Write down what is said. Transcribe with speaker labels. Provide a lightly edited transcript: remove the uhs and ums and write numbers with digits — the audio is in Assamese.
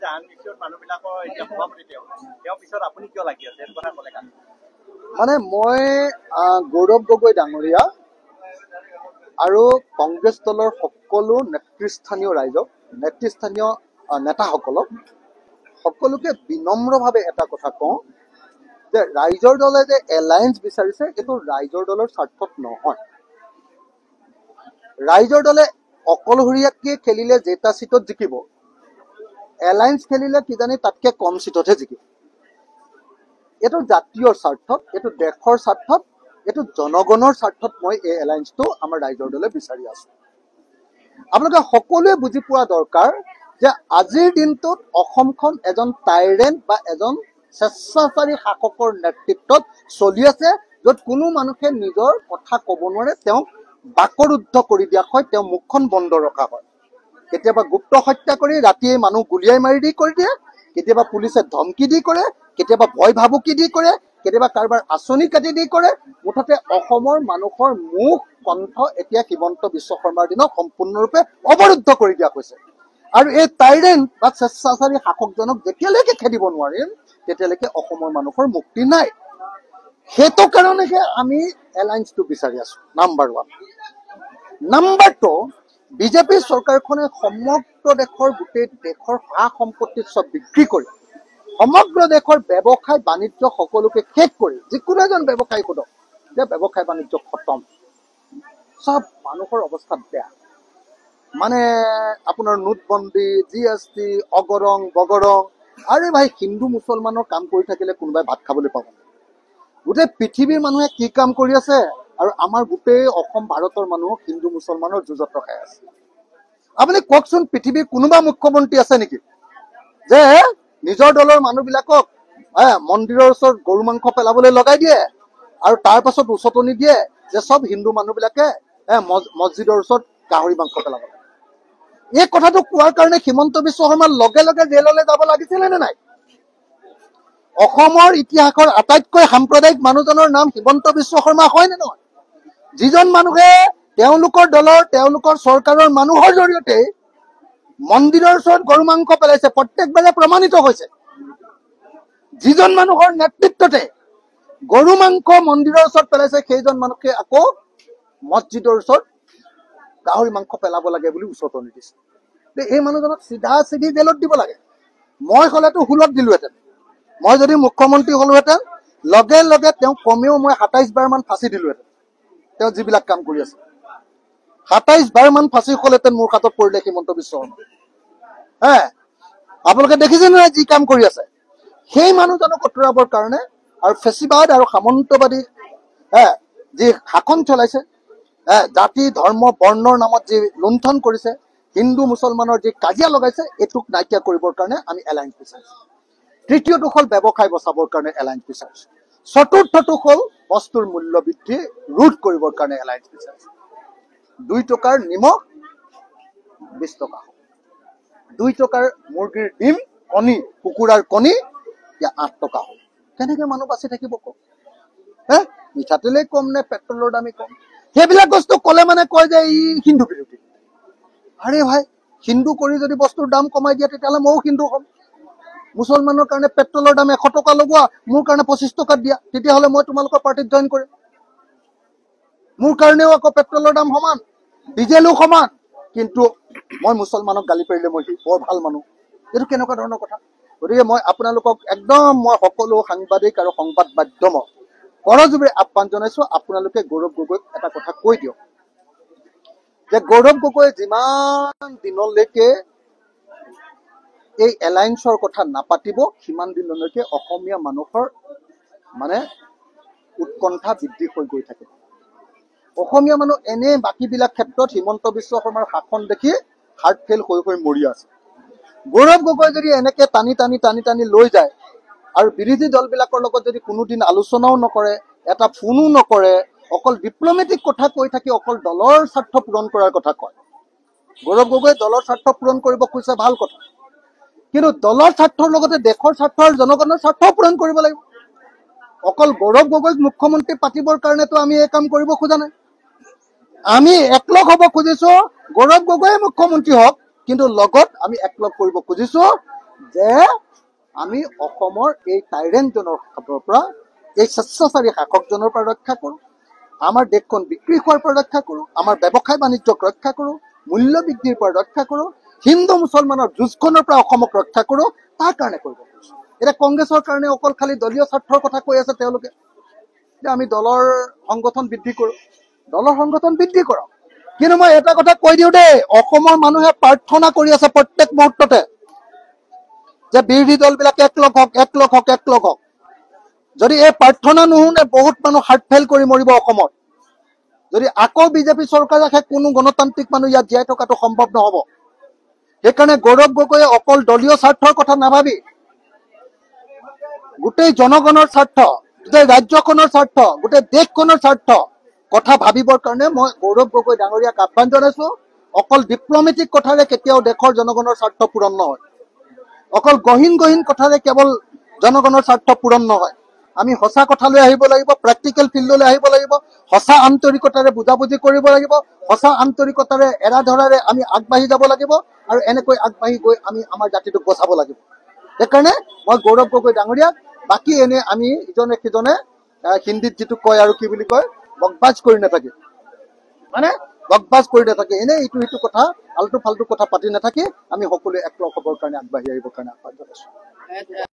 Speaker 1: যে আননিশ্চিত মানুহবিলাকৰ এতিয়া সভাপতি তেওঁ পিছত আপুনি কিয় লাগি আছে এই কথা ক'লে কালি
Speaker 2: মানে মই গৌৰৱ গগৈ ডাঙৰীয়া আৰু কংগ্ৰেছ দলৰ সকলো নেতৃস্থানীয় ৰাইজক নেতৃস্থানীয় নেতাসকলক সকলোকে বিনম্ৰভাৱে এটা কথা কওঁ যে ৰাইজৰ দলে যে এলায়েন্স বিচাৰিছে এইটো ৰাইজৰ দলৰ স্বাৰ্থত নহয়। ৰাইজৰ দলে অকলশৰীয়াকৈ খেলিলে যেটা সিটত জিকিব, এলায়েন্স খেলিলে কিজানি তাতকৈ কম সিটতহে জিকিব। এইটো জাতীয় স্বাৰ্থত, এইটো দেশৰ স্বাৰ্থত, এইটো জনগণৰ স্বাৰ্থত মই এই এলায়েন্সটো আমাৰ ৰাইজৰ দলে বিচাৰি আছো। আপোনালোকে সকলোৱে বুজি পোৱা দৰকাৰ যে আজিৰ দিনটোত অসমখন এজন টাইৰেণ্ট বা এজন স্বেচ্ছাচাৰী শাসকৰ নেতৃত্বত চলি আছে, য'ত কোনো মানুহে নিজৰ কথা ক'ব নোৱাৰে, তেওঁক বাকৰুদ্ধ কৰি দিয়া হয়, তেওঁ মুখখন বন্ধ ৰখা হয়। কেতিয়াবা গুপ্ত হত্যা কৰি ৰাতিয়ে মানুহ গুলিয়াই মাৰি দি কৰি দিয়ে, কেতিয়াবা পুলিচে ধমকি দি কৰে, কেতিয়াবা ভয় ভাবুকি দি কৰে, কেতিয়াবা কাৰোবাৰ আঁচনি কাটি দি কৰে। মুঠতে অসমৰ মানুহৰ মুখ কণ্ঠ এতিয়া হিমন্ত বিশ্ব শৰ্মাৰ দিনত সম্পূৰ্ণৰূপে অৱৰুদ্ধ কৰি দিয়া হৈছে। আৰু এই টাইৰেণ্ট বা স্বেচ্ছাচাৰী শাসকজনক যেতিয়ালৈকে খেদিব নোৱাৰিম তেতিয়ালৈকে অসমৰ মানুহৰ মুক্তি নাই। সেইটো কাৰণেহে আমি এলায়েন্সটো বিচাৰি আছো, নাম্বাৰ 1। নাম্বাৰ 2, বিজেপি চৰকাৰখনে সমগ্ৰ দেশৰ গোটেই দেশৰ সা সম্পত্তি চব বিক্ৰী কৰি সমগ্ৰ দেশৰ ব্যৱসায় বাণিজ্য সকলোকে শেষ কৰি, যিকোনো এজন ব্যৱসায়ী সোধক যে ব্যৱসায় বাণিজ্য খতম, চব মানুহৰ অৱস্থা বেয়া। মানে আপোনাৰ নোটবন্দী, GST, অগৰং বগৰং। আৰে ভাই, হিন্দু মুছলমানৰ কাম কৰি থাকিলে কোনোবাই ভাত খাবলৈ পাব? গোটেই পৃথিৱীৰ মানুহে কি কাম কৰি আছে আৰু আমাৰ গোটেই অসম ভাৰতৰ মানুহ হিন্দু মুছলমানৰ যুঁজত ৰখাই আছে। আপুনি কওকচোন, পৃথিৱীৰ কোনোবা মুখ্যমন্ত্ৰী আছে নেকি যে নিজৰ দলৰ মানুহবিলাকক মন্দিৰৰ ওচৰত গৰু মাংস পেলাবলৈ লগাই দিয়ে আৰু তাৰ পাছত উচতনি দিয়ে যে চব হিন্দু মানুহবিলাকে মছজিদৰ ওচৰত গাহৰি মাংস পেলাব লাগে? এই কথাটো কোৱাৰ কাৰণে হিমন্ত বিশ্ব শৰ্মাৰ লগে লগে জেললৈ যাব লাগিছিলে নে নাই? অসমৰ ইতিহাসৰ আটাইতকৈ সাম্প্ৰদায়িক মানুহজনৰ নাম হিমন্ত বিশ্ব শৰ্মা হয় নে নহয়? যিজন মানুহে তেওঁলোকৰ দলৰ, তেওঁলোকৰ চৰকাৰৰ মানুহৰ জৰিয়তে মন্দিৰৰ ওচৰত গৰু মাংস পেলাইছে, প্ৰত্যেকবাৰে প্ৰমাণিত হৈছে। যিজন মানুহৰ নেতৃত্বতে গৰু মাংস মন্দিৰৰ ওচৰত পেলাইছে, সেইজন মানুহে আকৌ মছজিদৰ ওচৰত গাহৰি মাংস পেলাব লাগে বুলি উচতনি দিছে। এই মানুহজনক চিধা চিধি জেলত দিব লাগে। মই হলেতো হুলত দিলোহেঁতেন। মই যদি মুখ্যমন্ত্ৰী হলোহেঁতেন লগে লগে তেওঁ কমেও মই 27 বাৰ মান ফাঁচি দিলোহেঁতেন। তেওঁ যিবিলাক কাম কৰি আছে 27 বাৰ মান ফাঁচি হলহেঁতেন মোৰ হাতত পৰিলে হিমন্ত বিশ্ব শৰ্মা। আপোনালোকে দেখিছে নহয় যি কাম কৰি আছে। সেই মানুহজনক আঁতৰাবৰ কাৰণে আৰু ফেচিবাদ আৰু সামন্তবাদী যি শাসন চলাইছে, জাতি ধৰ্ম বৰ্ণৰ নামত যি লুণ্ঠন কৰিছে, হিন্দু মুছলমানৰ যি কাজিয়া লগাইছে, এইটোক নাইকিয়া কৰিবৰ কাৰণে আমি এলায়েন্স বিচাৰিছো। তৃতীয়টো হ'ল ব্যৱসায় বচাবৰ কাৰণে এলায়েন্স বিচাৰিছো। চতুৰ্থটো হ'ল বস্তুৰ মূল্য বৃদ্ধি ৰোধ কৰিবৰ কাৰণে এলায়েন্স বিচাৰিছো। 2 টকাৰ নিমখ 20 টকা হ'ব। 2 টকাৰ মুৰ্গীৰ ডিম, কণী, কুকুৰাৰ কণী এতিয়া 8 টকা হ'ল। কেনেকে মানুহ বাচি থাকিব কওক? মিঠাতেলেই কম নে পেট্ৰলৰ দামেই কম? সেইবিলাক বস্তু ক'লে মানে কয় যে ই হিন্দু বিৰোধী। আৰে ভাই, হিন্দু কৰি যদি বস্তুৰ দাম কমাই দিয়া তেতিয়াহ'লে ময়ো হিন্দু হ'ম। মুছলমানৰ কাৰণে পেট্ৰলৰ দাম 100 টকা লগোৱা, মোৰ কাৰণে 25 টকাত দিয়া, তেতিয়াহ'লে মই তোমালোকৰ পাৰ্টিত জইন কৰিম। মোৰ কাৰণেও আকৌ পেট্ৰলৰ দাম সমান, ডিজেলো সমান, কিন্তু মই মুছলমানক গালি পাৰিলে মই বৰ ভাল মানুহ। এইটো কেনেকুৱা ধৰণৰ কথা? গতিকে মই আপোনালোকক মই সকলো সাংবাদিক আৰু সংবাদ মাধ্যমক কৰজোৰে আহ্বান জনাইছো, আপোনালোকে গৌৰৱ গগৈক এটা কথা কৈ দিয়ক যে গৌৰৱ গগৈ যিমান দিনলৈকে এই এলায়েন্সৰ কথা নাপাতিব, সিমান দিনলৈকে অসমীয়া মানুহৰ মানে উৎকণ্ঠা বৃদ্ধি হৈ গৈ থাকিব। অসমীয়া মানুহ এনে বাকীবিলাক ক্ষেত্ৰত হিমন্ত বিশ্ব শৰ্মাৰ শাসন দেখি হাৰ্ট ফেইল হৈ হৈ মৰি আছে। গৌৰৱ গগৈ যদি এনেকে টানি টানি টানি টানি লৈ যায় আৰু বিৰোধী দলবিলাকৰ লগত যদি কোনোদিন আলোচনাও নকৰে, এটা ফোনো নকৰে, অকল ডিপ্লমেটিক কথা কৈ থাকি অকল দলৰ স্বাৰ্থ পূৰণ কৰাৰ কথা কয়। গৌৰৱ গগৈ দলৰ স্বাৰ্থ পূৰণ কৰিব খুজিছে, ভাল কথা, কিন্তু দলৰ স্বাৰ্থৰ লগতে দেশৰ স্বাৰ্থ আৰু জনগণৰ স্বাৰ্থও পূৰণ কৰিব লাগিব। অকল গৌৰৱ গগৈক মুখ্যমন্ত্ৰী পাতিবৰ কাৰণেতো আমি এই কাম কৰিব খোজা নাই। আমি একলগ হ'ব খুজিছো, গৌৰৱ গগৈয়ে মুখ্যমন্ত্ৰী হওক, কিন্তু লগত আমি একলগ কৰিব খুজিছো যে আমি অসমৰ এই টাইৰেণ্টজনৰ হাতৰ পৰা, এই স্বেচ্ছাচাৰী শাসকজনৰ পৰা ৰক্ষা কৰোঁ, আমাৰ দেশখন বিক্ৰী হোৱাৰ পৰা ৰক্ষা কৰোঁ, আমাৰ ব্যৱসায় বাণিজ্যক ৰক্ষা কৰোঁ, মূল্য বৃদ্ধিৰ পৰা ৰক্ষা কৰোঁ, হিন্দু মুছলমানৰ যুঁজখনৰ পৰা অসমক ৰক্ষা কৰোঁ, তাৰ কাৰণে কৰিব পাৰিছোঁ। এতিয়া কংগ্ৰেছৰ কাৰণে অকল খালি দলীয় স্বাৰ্থৰ কথা কৈ আছে তেওঁলোকে, যে আমি দলৰ সংগঠন বৃদ্ধি কৰোঁ। দলৰ সংগঠন বৃদ্ধি কৰক, কিন্তু মই এটা কথা কৈ দিওঁ দেই, অসমৰ মানুহে প্ৰাৰ্থনা কৰি আছে প্ৰত্যেক মুহূৰ্ততে যে বিৰোধী দলবিলাক একলগ হওক, একলগ হওক, একলগ হওক। যদি এই প্ৰাৰ্থনা নুশুনে বহুত মানুহ হাৰ্ট ফেইল কৰি মৰিব অসমত। যদি আকৌ বিজেপি চৰকাৰ আহে, কোনো গণতান্ত্ৰিক মানুহ ইয়াত জীয়াই থকাটো সম্ভৱ নহ'ব। সেইকাৰণে গৌৰৱ গগৈয়ে অকল দলীয় স্বাৰ্থৰ কথা নাভাবি গোটেই জনগণৰ স্বাৰ্থ, গোটেই ৰাজ্যখনৰ স্বাৰ্থ, গোটেই দেশখনৰ স্বাৰ্থ কথা ভাবিবৰ কাৰণে মই গৌৰৱ গগৈ ডাঙৰীয়াক আহ্বান জনাইছো। অকল ডিপ্লমেটিক কথাৰে কেতিয়াও দেশৰ জনগণৰ স্বাৰ্থ পূৰণ নহয়, অকল গহীন গহীন কথাৰে কেৱল জনগণৰ স্বাৰ্থ পূৰণ নহয়। আমি সঁচা কথালৈ আহিব লাগিব, প্ৰেক্টিকেল ফিল্ডলৈ আহিব লাগিব, সঁচা আন্তৰিকতাৰে বুজাবুজি কৰিব লাগিব, সঁচা আন্তৰিকতাৰে এৰাধৰাৰে আমি আগবাঢ়ি যাব লাগিব, আৰু এনেকৈ আগবাঢ়ি গৈ আমি আমাৰ জাতিটোক বচাব লাগিব। সেইকাৰণে মই গৌৰৱ গগৈ ডাঙৰীয়াক, বাকী এনে আমি ইজনে সিজনে হিন্দীত যিটো কয় আৰু কি বুলি কয়, বকবাজ কৰি নাথাকি, মানে বকবাজ কৰি নাথাকি, এনে ইটো সিটো কথা আল্টু ফাল্টু কথা পাতি নাথাকি আমি সকলোৱে একলগ হ'বৰ কাৰণে আগবাঢ়ি আহিবৰ কাৰণে আহ্বান জনাইছো।